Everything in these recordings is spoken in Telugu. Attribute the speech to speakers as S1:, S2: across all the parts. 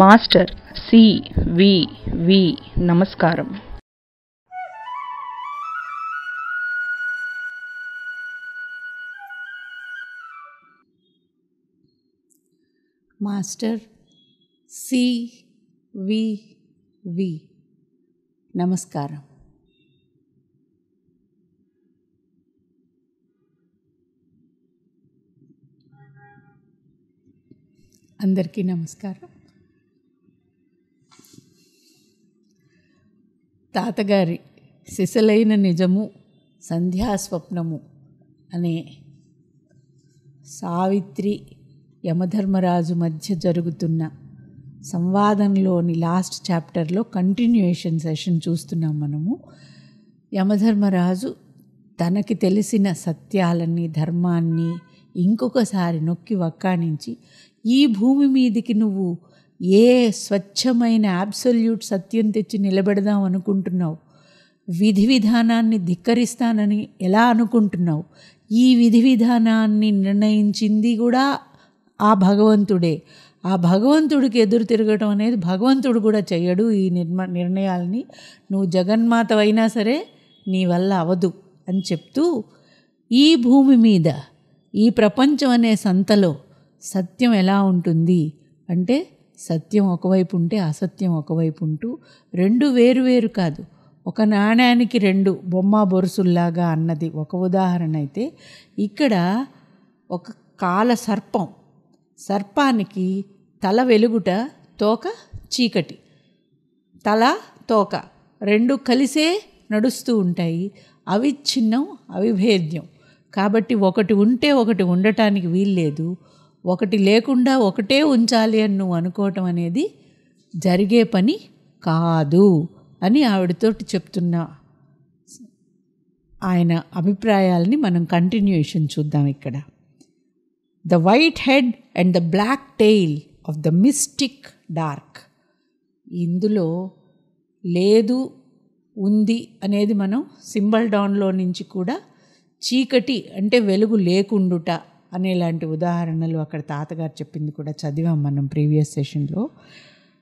S1: Master CVV. నమస్కారం.
S2: Master CVV. నమస్కారం. అందరికీ నమస్కారం. తాతగారి సిసలైన నిజము సంధ్యాస్వప్నము అనే సావిత్రి యమధర్మరాజు మధ్య జరుగుతున్న సంవాదంలోని లాస్ట్ చాప్టర్లో కంటిన్యూయేషన్ సెషన్ చూస్తున్నాం మనము. యమధర్మరాజు తనకి తెలిసిన సత్యాలని, ధర్మాన్ని ఇంకొకసారి నొక్కి వక్కాణించి, ఈ భూమి మీదికి నువ్వు ఏ స్వచ్ఛమైన అబ్సల్యూట్ సత్యం తెచ్చి నిలబెడదాం అనుకుంటున్నావు? విధి విధానాన్ని ధిక్కరిస్తానని ఎలా అనుకుంటున్నావు? ఈ విధి విధానాన్ని నిర్ణయించింది కూడా ఆ భగవంతుడే. ఆ భగవంతుడికి ఎదురు తిరగటం అనేది భగవంతుడు కూడా చెయ్యడు. ఈ నిర్ణయాలని నువ్వు జగన్మాతవైనా సరే నీ వల్ల అవదు అని చెప్తూ, ఈ భూమి మీద ఈ ప్రపంచం అనే సంతలో సత్యం ఎలా ఉంటుంది అంటే, సత్యం ఒకవైపు ఉంటే అసత్యం ఒకవైపు ఉంటూ రెండు వేరు కాదు, ఒక నాణ్యానికి రెండు బొమ్మ బొరుసుల్లాగా అన్నది ఒక ఉదాహరణ అయితే, ఇక్కడ ఒక కాల సర్పం, సర్పానికి తల వెలుగుట, తోక చీకటి. తల తోక రెండు కలిసే నడుస్తూ ఉంటాయి. అవిచ్ఛిన్నం, అవిభేద్యం. కాబట్టి ఒకటి ఉంటే ఒకటి ఉండటానికి వీల్లేదు, ఒకటి లేకుండా ఒకటే ఉంచాలి అని నువ్వు అనుకోవటం అనేది జరిగే పని కాదు అని ఆవిడతోటి చెప్తున్న ఆయన అభిప్రాయాలని మనం కంటిన్యూయేషన్ చూద్దాం. ఇక్కడ the white head and the black tail of the mystic dark. ఇందులో లేదు ఉంది అనేది మనం సింబల్ డౌన్లో నుంచి కూడా చీకటి అంటే వెలుగు లేకుండుట అనేలాంటి ఉదాహరణలు అక్కడ తాతగారు చెప్పింది కూడా చదివాం మనం ప్రీవియస్ సెషన్లో.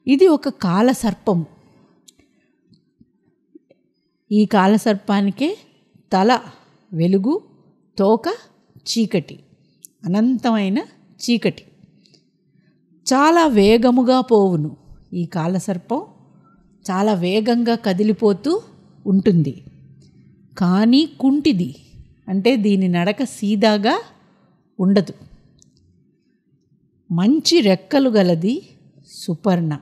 S2: ఇది ఒక కాలసర్పం. ఈ కాలసర్పానికే తల వెలుగు, తోక చీకటి, అనంతమైన చీకటి. చాలా వేగముగా పోవును. ఈ కాలసర్పం చాలా వేగంగా కదిలిపోతూ ఉంటుంది. కానీ కుంటిది, అంటే దీని నడక సీదాగా ఉండదు. మంచి రెక్కలు గలది సుపర్ణ.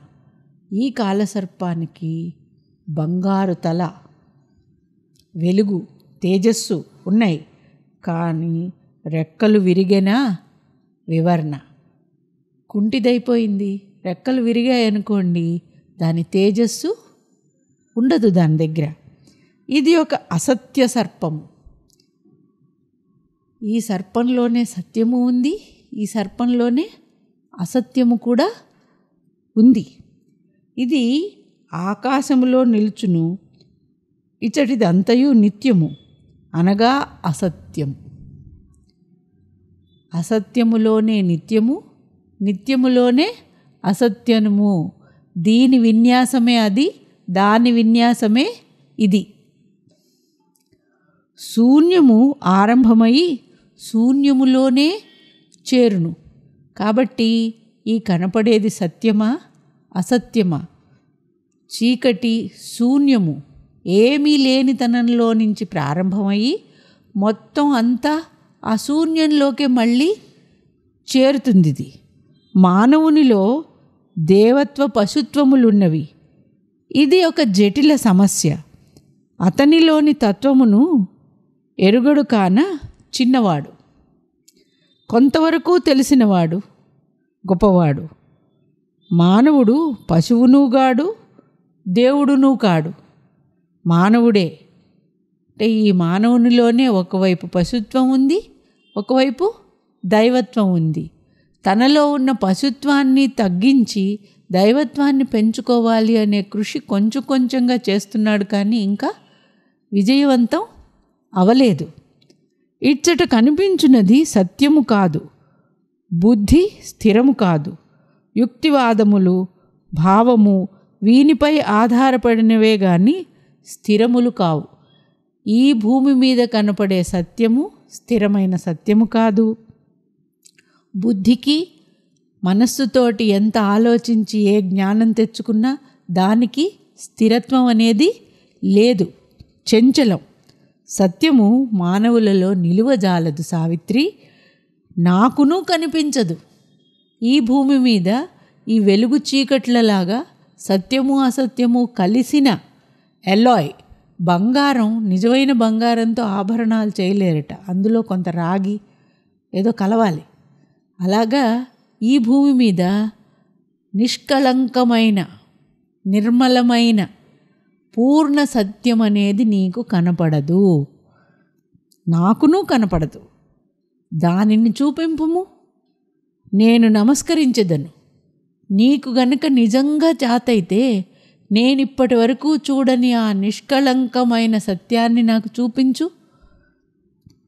S2: ఈ కాలసర్పానికి బంగారు తల, వెలుగు, తేజస్సు ఉన్నాయి. కానీ రెక్కలు విరిగేనా వివర్ణ. కుంటిదైపోయింది. రెక్కలు విరిగాయనుకోండి, దాని తేజస్సు ఉండదు దాని దగ్గర. ఇది ఒక అసత్య సర్పము. ఈ సర్పంలోనే సత్యము ఉంది, ఈ సర్పంలోనే అసత్యము కూడా ఉంది. ఇది ఆకాశములో నిలుచును, ఇచ్చటిదంతయు నిత్యము అనగా అసత్యము. అసత్యములోనే నిత్యము, నిత్యములోనే అసత్యము. దీని విన్యాసమే అది, దాని విన్యాసమే ఇది. శూన్యము ఆరంభమై శూన్యములోనే చేరును. కాబట్టి ఈ కనపడేది సత్యమా అసత్యమా? చీకటి శూన్యము, ఏమీ లేనితనంలో నుంచి ప్రారంభమయ్యి మొత్తం అంతా ఆ శూన్యంలోకే మళ్ళీ చేరుతుంది. ఇది మానవునిలో దేవత్వ పశుత్వములున్నవి. ఇది ఒక జటిల సమస్య. అతనిలోని తత్వమును ఎరుగడు కాన చిన్నవాడు, కొంతవరకు తెలిసినవాడు గొప్పవాడు. మానవుడు పశువునుగాడు, దేవుడును కాడు, మానవుడే. అంటే ఈ మానవునిలోనే ఒకవైపు పశుత్వం ఉంది, ఒకవైపు దైవత్వం ఉంది. తనలో ఉన్న పశుత్వాన్ని తగ్గించి దైవత్వాన్ని పెంచుకోవాలి అనే కృషి కొంచెం కొంచెంగా చేస్తున్నాడు, కానీ ఇంకా విజయవంతం అవలేదు. ఇచ్చట కనిపించున్నది సత్యము కాదు, బుద్ధి స్థిరము కాదు, యుక్తివాదములు భావము వీనిపై ఆధారపడినవే గాని స్థిరములు కావు. ఈ భూమి మీద కనపడే సత్యము స్థిరమైన సత్యము కాదు. బుద్ధికి మనస్సుతోటి ఎంత ఆలోచించి ఏ జ్ఞానం తెచ్చుకున్నా దానికి స్థిరత్వం అనేది లేదు, చంచలం. సత్యము మానవులలో నిలువజాలదు సావిత్రి, నాకును కనిపించదు. ఈ భూమి మీద ఈ వెలుగు చీకట్లలాగా సత్యము అసత్యము కలిసిన ఎలాయ్ బంగారం, నిజమైన బంగారంతో ఆభరణాలు చేయలేరట, అందులో కొంత రాగి ఏదో కలవాలి. అలాగా ఈ భూమి మీద నిష్కళంకమైన నిర్మలమైన పూర్ణ సత్యం అనేది నీకు కనపడదు, నాకును కనపడదు. దానిని చూపింపుము, నేను నమస్కరించెదను. నీకు గనుక నిజంగా చాతైతే నేనిప్పటి వరకు చూడని ఆ నిష్కళంకమైన సత్యాన్ని నాకు చూపించు.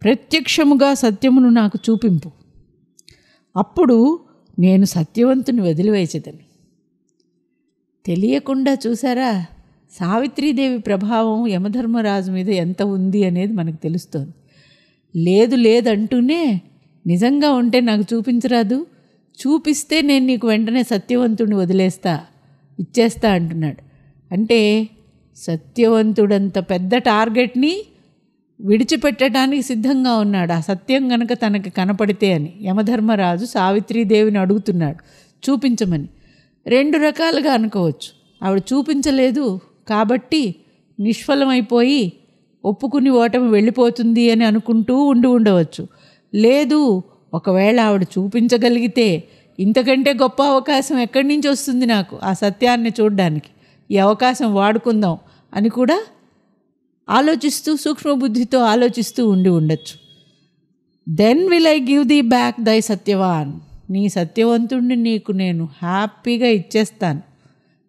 S2: ప్రత్యక్షముగా సత్యమును నాకు చూపింపు. అప్పుడు నేను సత్యవంతుని వదిలివేచెదను. తెలియకుండా చూసారా సావిత్రీదేవి ప్రభావం యమధర్మరాజు మీద ఎంత ఉంది అనేది మనకు తెలుస్తోంది. లేదు లేదంటూనే నిజంగా ఉంటే నాకు చూపించరాదు, చూపిస్తే నేను నీకు వెంటనే సత్యవంతుడిని వదిలేస్తా, ఇచ్చేస్తా అంటున్నాడు. అంటే సత్యవంతుడంత పెద్ద టార్గెట్ని విడిచిపెట్టడానికి సిద్ధంగా ఉన్నాడు, ఆ సత్యం గనక తనకి కనపడితే అని. యమధర్మరాజు సావిత్రీదేవిని అడుగుతున్నాడు చూపించమని. రెండు రకాలుగా అనుకోవచ్చు. ఆవిడ చూపించలేదు కాబట్టి నిష్ఫలమైపోయి ఒప్పుకుని ఓటమి వెళ్ళిపోతుంది అని అనుకుంటూ ఉండవచ్చు. లేదు, ఒకవేళ ఆవిడ చూపించగలిగితే ఇంతకంటే గొప్ప అవకాశం ఎక్కడి నుంచి వస్తుంది నాకు ఆ సత్యాన్ని చూడడానికి, ఈ అవకాశం వాడుకుందాం అని కూడా ఆలోచిస్తూ సూక్ష్మబుద్ధితో ఆలోచిస్తూ ఉండొచ్చు. Then will I give the back thy Satyavan, నీ సత్యవంతుణ్ణి నీకు నేను హ్యాపీగా ఇచ్చేస్తాను,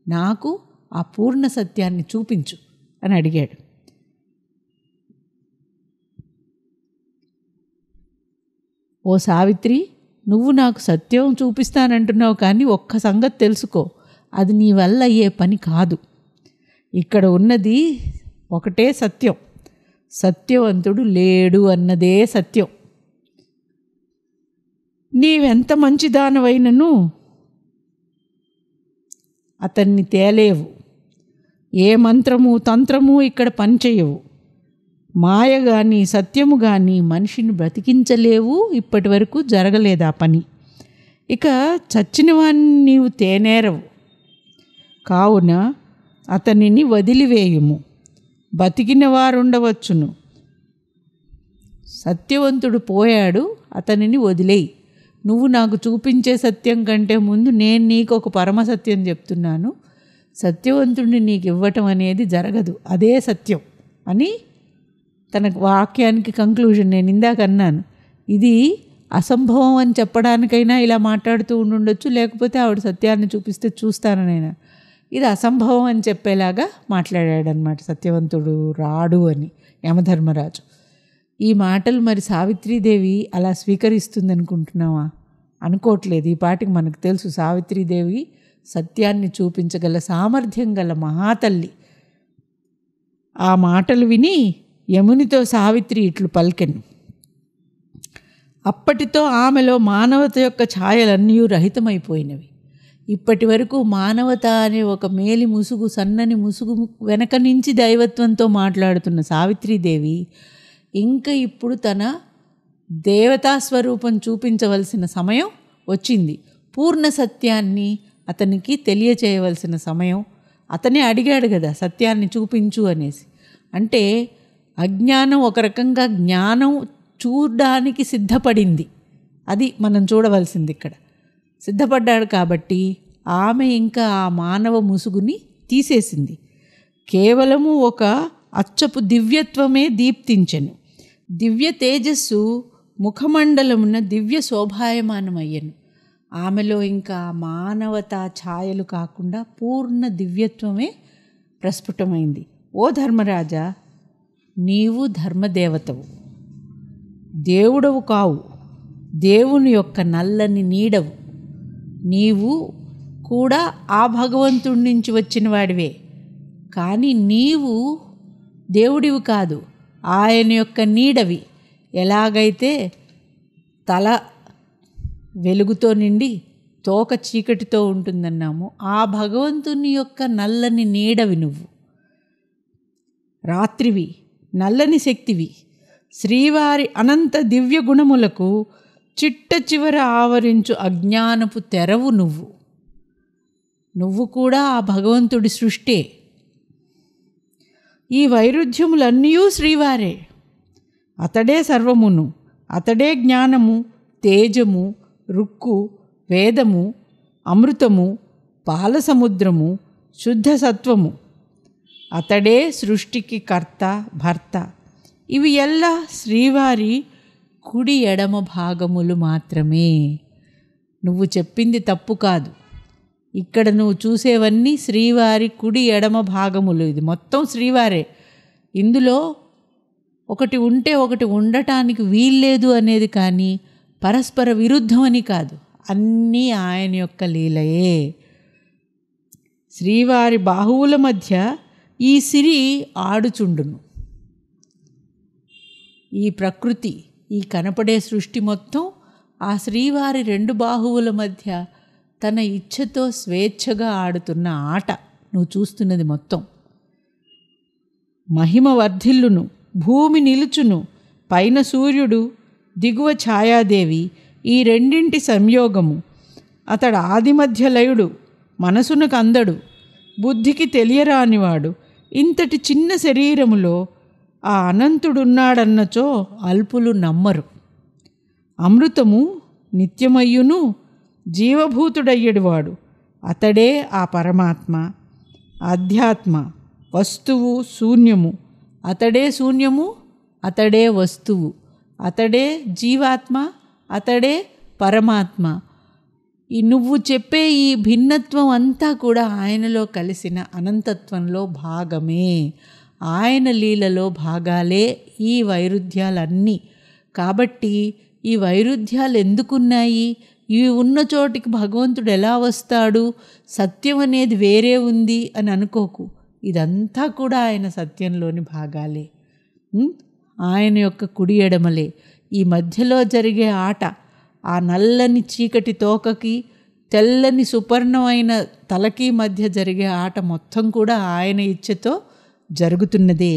S2: నాకు ఆ పూర్ణ సత్యాన్ని చూపించు అని అడిగాడు. ఓ సావిత్రి, నువ్వు నాకు సత్యం చూపిస్తానంటున్నావు, కానీ ఒక్క సంగతి తెలుసుకో, అది నీ వల్ల అయ్యే పని కాదు. ఇక్కడ ఉన్నది ఒకటే సత్యం, సత్యవంతుడు లేడు అన్నదే సత్యం. నీవెంత మంచిదానవైనను అతన్ని తేలేవు, ఏ మంత్రము తంత్రము ఇక్కడ పనిచేయవు. మాయ కానీ సత్యము కానీ మనిషిని బ్రతికించలేవు, ఇప్పటి వరకు జరగలేదు ఆ పని. ఇక చచ్చిన వాణ్ణి నీవు తేనేరవు, కావున అతనిని వదిలివేయుము, బతికిన వారుండవచ్చును. సత్యవంతుడు పోయాడు, అతనిని వదిలేయి. నువ్వు నాకు చూపించే సత్యం కంటే ముందు నేను నీకు ఒక పరమసత్యం చెప్తున్నాను, సత్యవంతుడిని నీకు ఇవ్వటం అనేది జరగదు, అదే సత్యం అని తన వాక్యానికి కంక్లూజన్. నేను ఇందాక అన్నాను, ఇది అసంభవం అని చెప్పడానికైనా ఇలా మాట్లాడుతూ ఉండొచ్చు, లేకపోతే ఆవిడ సత్యాన్ని చూపిస్తే చూస్తాననైనా. ఇది అసంభవం అని చెప్పేలాగా మాట్లాడాడనమాట. సత్యవంతుడు రాడు అని యమధర్మరాజు. ఈ మాటలు మరి సావిత్రీదేవి అలా స్వీకరిస్తుంది అనుకుంటున్నావా? అనుకోవట్లేదు. ఈ పాటికి మనకు తెలుసు సావిత్రీదేవి సత్యాన్ని చూపించగల సామర్థ్యం గల మహాతల్లి. ఆ మాటలు విని యమునితో సావిత్రి ఇట్లు పలికెను. అప్పటితో ఆమెలో మానవత యొక్క ఛాయలన్నీ రహితమైపోయినవి. ఇప్పటి వరకు మానవత అనే ఒక మేలి ముసుగు, సన్నని ముసుగు వెనక నుంచి దైవత్వంతో మాట్లాడుతున్న సావిత్రీదేవి ఇంకా ఇప్పుడు తన దేవతా స్వరూపం చూపించవలసిన సమయం వచ్చింది. పూర్ణ సత్యాన్ని అతనికి తెలియచేయవలసిన సమయం. అతనే అడిగాడు కదా సత్యాన్ని చూపించు అనేసి. అంటే అజ్ఞానం ఒక రకంగా జ్ఞానం చూడడానికి సిద్ధపడింది, అది మనం చూడవలసింది. ఇక్కడ సిద్ధపడ్డాడు కాబట్టి ఆమె ఇంకా ఆ మానవ ముసుగుని తీసేసింది. కేవలము ఒక అచ్చపు దివ్యత్వమే దీప్తించెను. దివ్య తేజస్సు ముఖమండలమున దివ్య శోభాయమానమయ్యను. ఆమెలో ఇంకా మానవతా ఛాయలు కాకుండా పూర్ణ దివ్యత్వమే ప్రస్ఫుటమైంది. ఓ ధర్మరాజా, నీవు ధర్మదేవతవు, దేవుడవు కావు, దేవుని యొక్క నల్లని నీడవు. నీవు కూడా ఆ భగవంతుడి నుంచి వచ్చిన వాడివే. కానీ నీవు దేవుడివి కాదు, ఆయన యొక్క నీడవి. ఎలాగైతే తల వెలుగుతో నిండి తోక చీకటితో ఉంటుందన్నాము, ఆ భగవంతుని యొక్క నల్లని నీడవి నువ్వు. రాత్రివి, నల్లని శక్తివి. శ్రీవారి అనంత దివ్య గుణములకు చిట్ట చివర ఆవరించు అజ్ఞానపు తెరవు నువ్వు. నువ్వు కూడా ఆ భగవంతుడి సృష్టే. ఈ వైరుధ్యములన్నీ శ్రీవారే. అతడే సర్వమును. అతడే జ్ఞానము, తేజము, రుక్కు, వేదము, అమృతము, పాలసముద్రము, శుద్ధ సత్వము. అతడే సృష్టికి కర్త, భర్త. ఇవి ఎల్లా శ్రీవారి కుడి ఎడమ భాగములు మాత్రమే. నువ్వు చెప్పింది తప్పు కాదు. ఇక్కడ నువ్వు చూసేవన్నీ శ్రీవారి కుడి ఎడమ భాగములు. ఇది మొత్తం శ్రీవారే. ఇందులో ఒకటి ఉంటే ఒకటి ఉండటానికి వీల్లేదు అనేది కానీ పరస్పర విరుద్ధమని కాదు. అన్నీ ఆయన యొక్క లీలయే. శ్రీవారి బాహువుల మధ్య ఈ సిరి ఆడుచుండును. ఈ ప్రకృతి, ఈ కనపడే సృష్టి మొత్తం ఆ శ్రీవారి రెండు బాహువుల మధ్య తన ఇచ్ఛతో స్వేచ్ఛగా ఆడుతున్న ఆట నువ్వు చూస్తున్నది మొత్తం. మహిమ వర్ధిల్లును, భూమి నిలుచును, పైన సూర్యుడు, దిగువ ఛాయాదేవి, ఈ రెండింటి సంయోగము. అతడు ఆదిమధ్య లయుడు, మనసునకు అందడు, బుద్ధికి తెలియరానివాడు. ఇంతటి చిన్న శరీరములో ఆ అనంతుడున్నాడన్నచో అల్పులు నమ్మరు. అమృతము నిత్యమయ్యును జీవభూతుడయ్యడువాడు. అతడే ఆ పరమాత్మ. ఆధ్యాత్మ, వస్తువు, శూన్యము. అతడే శూన్యము, అతడే వస్తువు. అతడే జీవాత్మ, అతడే పరమాత్మ. ఈ నువ్వు చెప్పే ఈ భిన్నత్వం అంతా కూడా ఆయనలో కలిసిన అనంతత్వంలో భాగమే. ఆయన లీలలో భాగాలే ఈ వైరుధ్యాలన్నీ. కాబట్టి ఈ వైరుధ్యాలు ఎందుకున్నాయి? ఇవి ఉన్న చోటికి భగవంతుడు ఎలా వస్తాడు? సత్యం అనేది వేరే ఉంది అని అనుకోకు. ఇదంతా కూడా ఆయన సత్యంలోని భాగాలే. ఆయన యొక్క కుడి ఎడమలే. ఈ మధ్యలో జరిగే ఆట, ఆ నల్లని చీకటి తోకకి తెల్లని సుపర్ణమైన తలకి మధ్య జరిగే ఆట మొత్తం కూడా ఆయన ఇచ్ఛతో జరుగుతున్నదే.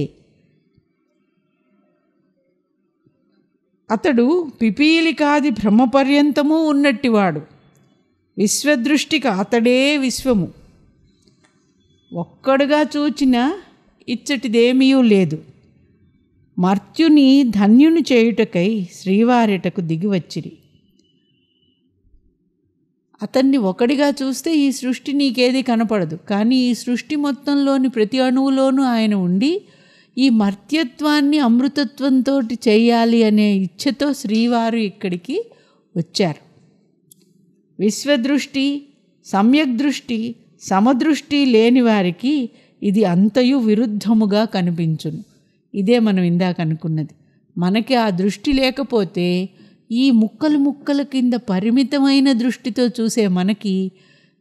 S2: అతడు పిపీలికాది బ్రహ్మపర్యంతము ఉన్నట్టివాడు. విశ్వదృష్టికి అతడే విశ్వము. ఒక్కడుగా చూచిన ఇచ్చటిదేమీ లేదు. మర్త్యుని ధన్యుని చేయుటకై శ్రీవారిటకు దిగివచ్చిరి. అతన్ని ఒకడిగా చూస్తే ఈ సృష్టి నీకేది కనపడదు. కానీ ఈ సృష్టి మొత్తంలోని ప్రతి అణువులోనూ ఆయన ఉండి ఈ మర్త్యత్వాన్ని అమృతత్వంతో చేయాలి అనే ఇచ్ఛతో శ్రీవారు ఇక్కడికి వచ్చారు. విశ్వదృష్టి, సమ్యక్ దృష్టి, సమదృష్టి లేని వారికి ఇది అంతయు విరుద్ధముగా కనిపించును. ఇదే మనం ఇందాక అనుకున్నది. మనకి ఆ దృష్టి లేకపోతే ఈ ముక్కలు ముక్కల కింద పరిమితమైన దృష్టితో చూసే మనకి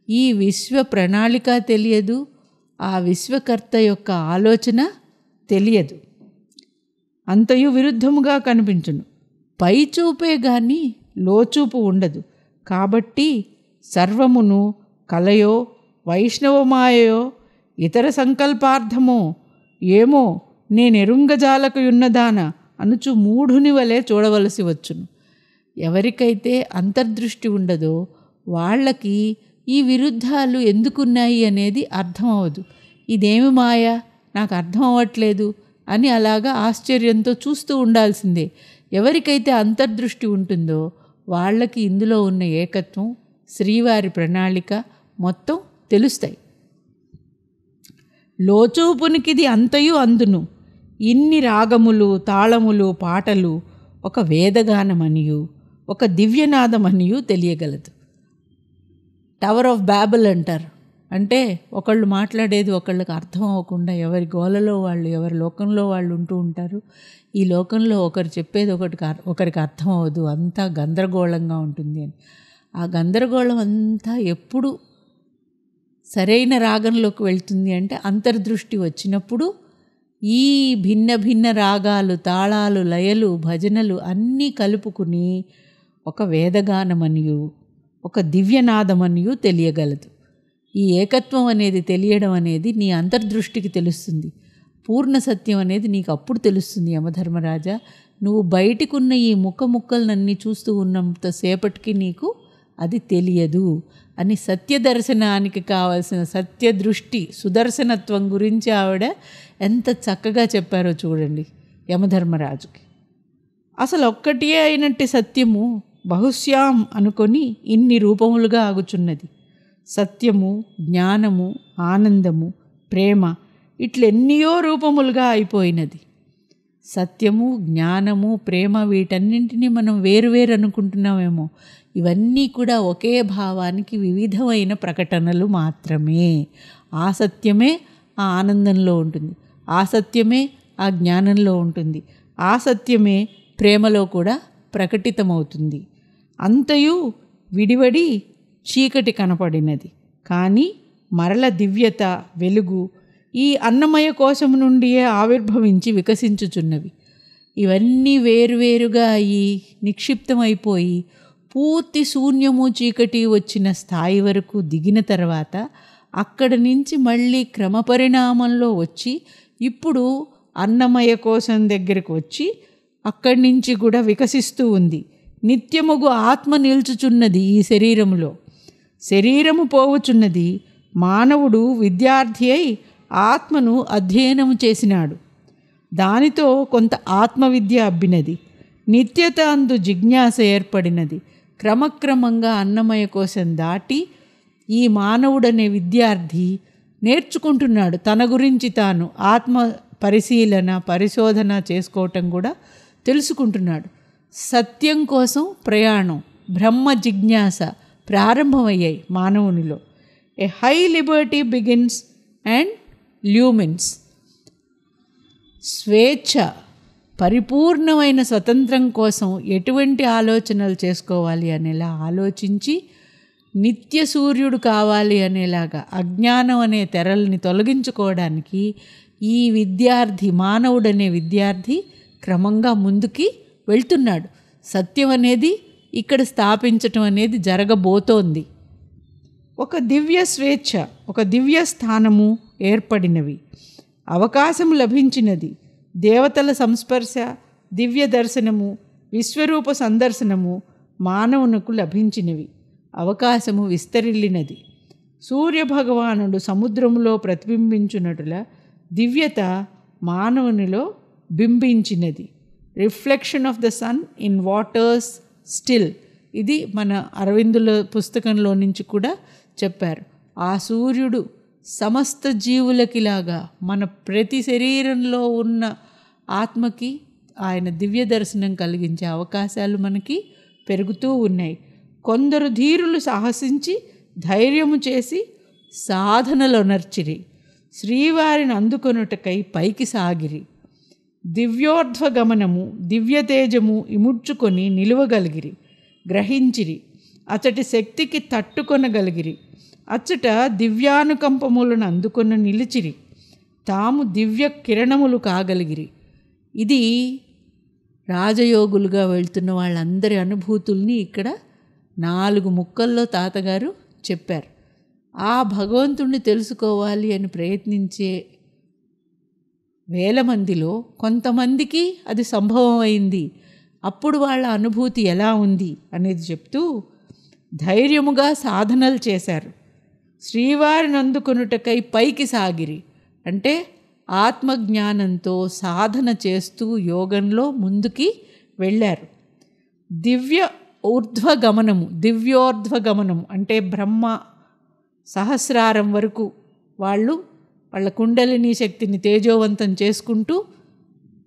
S2: ఈ విశ్వ ప్రణాళిక తెలియదు, ఆ విశ్వకర్త యొక్క ఆలోచన తెలియదు. అంతయు విరుద్ధముగా కనిపించును. పై చూపే కానీ లోచూపు ఉండదు. కాబట్టి సర్వమును కలయో వైష్ణవమాయో ఇతర సంకల్పార్థమో ఏమో నేనెరుంగజాలకయున్నదాన అనుచు మూఢుని వలె చూడవలసి వచ్చును. ఎవరికైతే అంతర్దృష్టి ఉండదో వాళ్ళకి ఈ విరుద్ధాలు ఎందుకున్నాయి అనేది అర్థం అవ్వదు. ఇదేమి మాయ, నాకు అర్థం అవ్వట్లేదు అని అలాగా ఆశ్చర్యంతో చూస్తూ ఉండాల్సిందే. ఎవరికైతే అంతర్దృష్టి ఉంటుందో వాళ్ళకి ఇందులో ఉన్న ఏకత్వం, శ్రీవారి ప్రణాళిక మొత్తం తెలుస్తాయి. లోచూపునికిది అంతయు అందును. ఇన్ని రాగములు, తాళములు, పాటలు ఒక వేదగానమనియు ఒక దివ్యనాదమనియు తెలియగలదు. టవర్ ఆఫ్ బ్యాబెల్ అంటారు. అంటే ఒకళ్ళు మాట్లాడేది ఒకళ్ళకి అర్థం అవ్వకుండా ఎవరి గోలలో వాళ్ళు, ఎవరి లోకంలో వాళ్ళు ఉంటూ ఉంటారు. ఈ లోకంలో ఒకరు చెప్పేది ఒకరికి అర్థం అవ్వదు, అంతా గందరగోళంగా ఉంటుంది అని. ఆ గందరగోళం అంతా ఎప్పుడు సరైన రాగంలోకి వెళ్తుంది అంటే అంతర్దృష్టి వచ్చినప్పుడు ఈ భిన్న భిన్న రాగాలు, తాళాలు, లయలు, భజనలు అన్నీ కలుపుకుని ఒక వేదగానమనియు ఒక దివ్యనాదమనియు తెలియగలదు. ఈ ఏకత్వం అనేది తెలియడం అనేది నీ అంతర్దృష్టికి తెలుస్తుంది. పూర్ణ సత్యం అనేది నీకు అప్పుడు తెలుస్తుంది. యమధర్మరాజా, నువ్వు బయటికున్న ఈ ముక్కలన్నీ చూస్తూ ఉన్నంతసేపటికి నీకు అది తెలియదు అని సత్యదర్శనానికి కావాల్సిన సత్యదృష్టి, సుదర్శనత్వం గురించి ఆవిడ ఎంత చక్కగా చెప్పారో చూడండి యమధర్మరాజుకి. అసలు ఒక్కటే అయినట్టు సత్యము బహుశ్యాం అనుకొని ఇన్ని రూపములుగా ఆగుచున్నది. సత్యము, జ్ఞానము, ఆనందము, ప్రేమ ఇట్లెన్నో రూపములుగా అయిపోయినది. సత్యము, జ్ఞానము, ప్రేమ వీటన్నింటినీ మనం వేరువేరు అనుకుంటున్నామేమో. ఇవన్నీ కూడా ఒకే భావానికి వివిధమైన ప్రకటనలు మాత్రమే. ఆ సత్యమే ఆ ఆనందంలో ఉంటుంది, ఆ సత్యమే ఆ జ్ఞానంలో ఉంటుంది, ఆ సత్యమే ప్రేమలో కూడా ప్రకటితమవుతుంది. అంతయు విడివడి చీకటి కనపడినది, కానీ మరల దివ్యత, వెలుగు ఈ అన్నమయ కోశం నుండియే ఆవిర్భవించి వికసించుచున్నవి. ఇవన్నీ వేరువేరుగా ఈ నిక్షిప్తమైపోయి పూర్తి శూన్యము, చీకటి వచ్చిన స్థాయి వరకు దిగిన తర్వాత అక్కడి నుంచి మళ్ళీ క్రమపరిణామంలో వచ్చి ఇప్పుడు అన్నమయ కోశం దగ్గరకు వచ్చి అక్కడి నుంచి కూడా వికసిస్తూ ఉంది. నిత్యముగు ఆత్మ నిల్చుచున్నది ఈ శరీరములో. శరీరము పోవుచున్నది. మానవుడు విద్యార్థి అయి ఆత్మను అధ్యయనము చేసినాడు. దానితో కొంత ఆత్మవిద్య అబ్బినది. నిత్యత అందు జిజ్ఞాస ఏర్పడినది. క్రమక్రమంగా అన్నమయ కోశం దాటి ఈ మానవుడనే విద్యార్థి నేర్చుకుంటున్నాడు. తన గురించి తాను ఆత్మ పరిశీలన, పరిశోధన చేసుకోవటం కూడా తెలుసుకుంటున్నాడు. సత్యం కోసం ప్రయాణం, బ్రహ్మ జిజ్ఞాస ప్రారంభమయ్యాయి మానవునిలో. ఏ హై లిబర్టీ బిగిన్స్ అండ్ ల్యూమిన్స్. స్వేచ్ఛ, పరిపూర్ణమైన స్వతంత్రం కోసం ఎటువంటి ఆలోచనలు చేసుకోవాలి అనేలా ఆలోచించి నిత్య సూర్యుడు కావాలి అనేలాగా అజ్ఞానం అనే తెరల్ని తొలగించుకోవడానికి ఈ విద్యార్థి, మానవుడనే విద్యార్థి క్రమంగా ముందుకి వెళ్తున్నాడు. సత్యం అనేది ఇక్కడ స్థాపించటం అనేది జరగబోతోంది. ఒక దివ్య స్వేచ్ఛ, ఒక దివ్య స్థానము ఏర్పడినవి. అవకాశం లభించినది. దేవతల సంస్పర్శ, దివ్య దర్శనము, విశ్వరూప సందర్శనము మానవునకు లభించినవి. అవకాశము విస్తరిల్లినది. సూర్యభగవానుడు సముద్రములో ప్రతిబింబించున్నట్ల దివ్యత మానవునిలో బింబించినది. Reflection of the sun in waters still. ఇది మన అరవిందుల పుస్తకంలో నుంచి కూడా చెప్పారు. ఆ సూర్యుడు సమస్త జీవులకిలాగా మన ప్రతి శరీరంలో ఉన్న ఆత్మకి ఆయన దివ్య దర్శనం కలిగించే అవకాశాలు మనకి పెరుగుతూ ఉన్నాయి. కొందరు ధీరులు సాహసించి ధైర్యము చేసి సాధనలో నర్చిరి. శ్రీవారిని అందుకొనుటకై పైకి సాగిరి. దివ్యోర్ధ్వగమనము, దివ్యతేజము ఇముడ్చుకొని నిలువగలిగిరి. గ్రహించిరి. అచ్చటి శక్తికి తట్టుకొనగలిగిరి. అచ్చట దివ్యానుకంపములను అందుకొని నిలిచిరి. తాము దివ్య కిరణములు కాగలిగిరి. ఇది రాజయోగులుగా వెళ్తున్న వాళ్ళందరి అనుభూతుల్ని ఇక్కడ 4 ముక్కల్లో తాతగారు చెప్పారు. ఆ భగవంతుణ్ణి తెలుసుకోవాలి అని ప్రయత్నించే వేల మందిలో కొంతమందికి అది సంభవం అయింది. అప్పుడు వాళ్ళ అనుభూతి ఎలా ఉంది అనేది చెప్తూ ధైర్యముగా సాధనలు చేశారు. శ్రీవారిని అందుకొనుటకై పైకి సాగిరి అంటే ఆత్మజ్ఞానంతో సాధన చేస్తూ యోగంలో ముందుకి వెళ్ళారు. దివ్యోర్ధ్వగమనము అంటే బ్రహ్మ సహస్రారం వరకు వాళ్ళ కుండలిని శక్తిని తేజోవంతం చేసుకుంటూ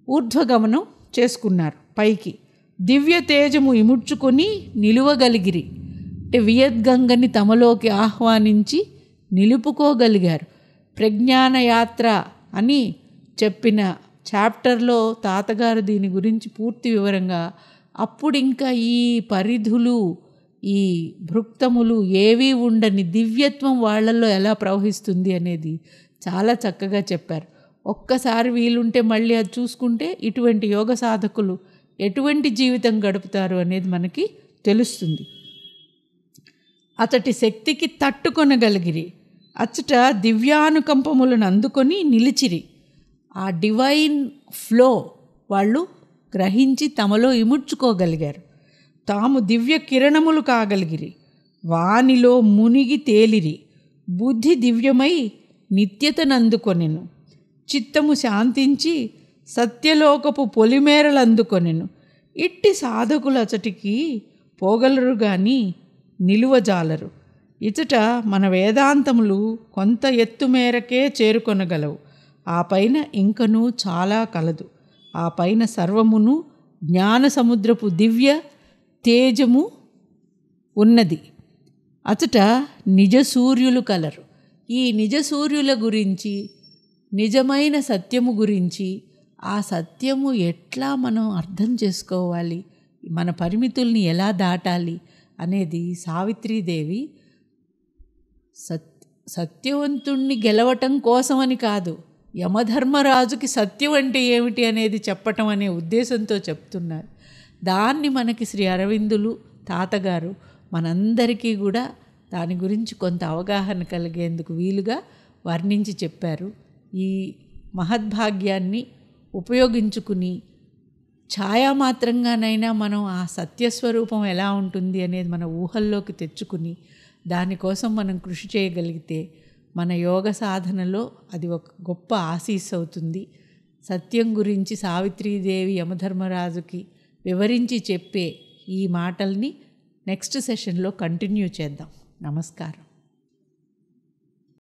S2: ఊర్ధ్వగమనం చేసుకున్నారు పైకి. దివ్య తేజము ఇముడ్చుకొని నిలువగలిగిరి అంటే వియద్గంగని తమలోకి ఆహ్వానించి నిలుపుకోగలిగారు. ప్రజ్ఞాన యాత్ర అని చెప్పిన చాప్టర్లో తాతగారు దీని గురించి పూర్తి వివరంగా అప్పుడు ఇంకా ఈ పరిధులు, ఈ భృక్తములు ఏవీ ఉండని దివ్యత్వం వాళ్ళల్లో ఎలా ప్రవహిస్తుంది అనేది చాలా చక్కగా చెప్పారు. ఒక్కసారి వీలుంటే మళ్ళీ అది చూసుకుంటే ఇటువంటి యోగ సాధకులు ఎటువంటి జీవితం గడుపుతారు అనేది మనకి తెలుస్తుంది. అతటి శక్తికి తట్టుకొనగలిగిరి, అచ్చట దివ్యానుకంపములను అందుకొని నిలిచిరి. ఆ డివైన్ ఫ్లో వాళ్ళు గ్రహించి తమలో ఇముడ్చుకోగలిగారు. తాము దివ్య కిరణములు కాగలిగిరి, వానిలో మునిగి తేలిరి. బుద్ధి దివ్యమై నిత్యతనందుకొనెను, చిత్తము శాంతించి సత్యలోకపు పొలిమేరలందుకొనెను. ఇట్టి సాధకులు అచటికి పోగలరు గాని నిలువజాలరు. ఇచట మన వేదాంతములు కొంత ఎత్తు మేరకే చేరుకొనగలవు. ఆ పైన ఇంకనూ చాలా కలదు. ఆ పైన సర్వమును జ్ఞాన సముద్రపు దివ్య తేజము ఉన్నది. అచట నిజ సూర్యులు కలరు. ఈ నిజ సూర్యుల గురించి, నిజమైన సత్యము గురించి, ఆ సత్యము ఎట్లా మనం అర్థం చేసుకోవాలి, మన పరిమితుల్ని ఎలా దాటాలి అనేది సావిత్రీదేవి సత్యవంతుణ్ణి గెలవటం కోసమని కాదు, యమధర్మరాజుకి సత్యం అంటే ఏమిటి అనేది చెప్పటం అనే ఉద్దేశంతో చెప్తున్నారు. దాన్ని మనకి శ్రీ అరవిందులు తాతగారు మనందరికీ కూడా దాని గురించి కొంత అవగాహన కలిగేందుకు వీలుగా వర్ణించి చెప్పారు. ఈ మహద్భాగ్యాన్ని ఉపయోగించుకుని ఛాయామాత్రంగానైనా మనం ఆ సత్యస్వరూపం ఎలా ఉంటుంది అనేది మన ఊహల్లోకి తెచ్చుకుని దానికోసం మనం కృషి చేయగలిగితే మన యోగ సాధనలో అది ఒక గొప్ప ఆశీస్సు అవుతుంది. సత్యం గురించి సావిత్రీదేవి యమధర్మరాజుకి వివరించి చెప్పే ఈ మాటల్ని నెక్స్ట్ సెషన్లో కంటిన్యూ చేద్దాం. నమస్కారం.